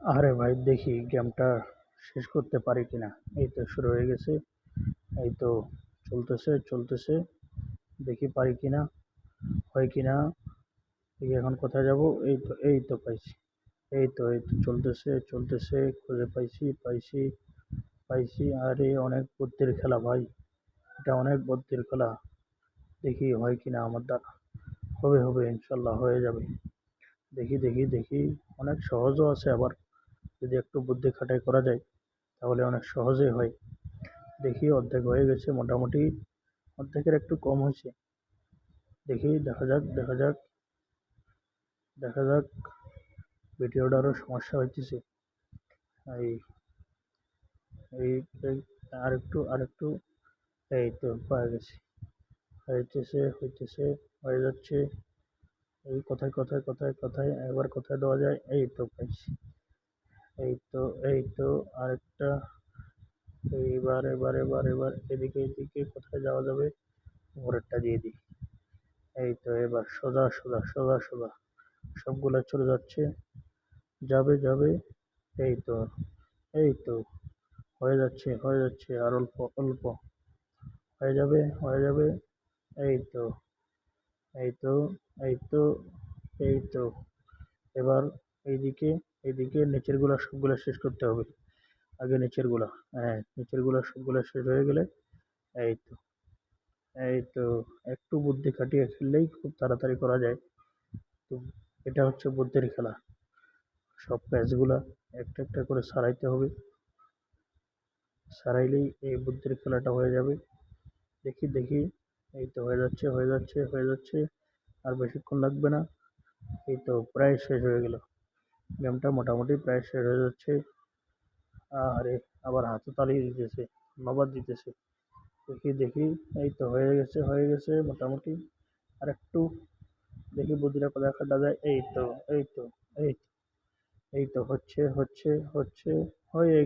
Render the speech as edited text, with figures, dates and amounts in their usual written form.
আরে ভাই, দেখি গেমটা শেষ করতে পারি কিনা। এই তো শুরু হয়ে গেছে। এই তো চলতেছে চলতেছে। দেখি পারি কিনা, হয় কিনা। দেখি এখন কোথায় যাব। এই তো পাইছি। এই তো চলতেছে চলতেছে, খুঁজে পাইছি পাইছি পাইছি। আরে অনেক বুদ্ধির খেলা ভাই, এটা অনেক বুদ্ধির খেলা। দেখি হয় কিনা আমার দ্বারা। হবে হবে, ইনশাল্লাহ হয়ে যাবে। দেখি দেখি দেখি। অনেক সহজও আছে আবার, যদি একটু বুদ্ধি খাটাই করা যায় তাহলে অনেক সহজেই হয়। দেখি অর্ধেক হয়ে গেছে মোটামুটি, অর্ধেকের একটু কম হয়েছে। দেখি, দেখা যাক দেখা যাক দেখা যাক। ভিডিওটারও সমস্যা হইতেছে। এই এই এই আরেকটু। এই তো পাওয়া গেছে। হইতেছে হইতেছে, হয়ে যাচ্ছে। এই কোথায় এবার কোথায় দেওয়া যায়। এই তো পাইছি। এই তো আরেকটা। এবার এদিকে কোথায় যাওয়া যাবে। উপরেরটা দিয়ে দিই। এই তো এবার সোজা সোজা সোজা সোজা সবগুলা চলে যাচ্ছে। যাবে যাবে। এই তো এই তো হয়ে যাচ্ছে আর অল্প অল্প। হয়ে যাবে। এই তো এই তো এই তো এই তো এবার এইদিকে নিচের গুলা সবগুলা শেষ করতে হবে। আগে নিচের গুলা, হ্যাঁ নিচের গুলা সবগুলা শেষ হয়ে গেলে। এই তো এই তো একটু বুদ্ধি খাটিয়ে খেললেই খুব তাড়াতাড়ি করা যায়। তো এটা হচ্ছে বুদ্ধির খেলা। সব প্যাচগুলা একটা একটা করে সারাইতে হবে। সারাইলেই এই বুদ্ধির খেলাটা হয়ে যাবে। দেখি দেখি। এই তো হয়ে যাচ্ছে। আর বেশিক্ষণ লাগবে না। এই তো প্রায় শেষ হয়ে গেল। গেমটা মোটামুটি প্রায় শেষ হয়ে যাচ্ছে। আরে আবার হাতে তালি দিতেছে, ধন্যবাদ দিতেছে। দেখি দেখি। এই তো হয়ে গেছে মোটামুটি। আর একটু। দেখি বুদ্ধিটা কোথায় খাটা যায়। এই তো এই তো এই তো হচ্ছে হয়ে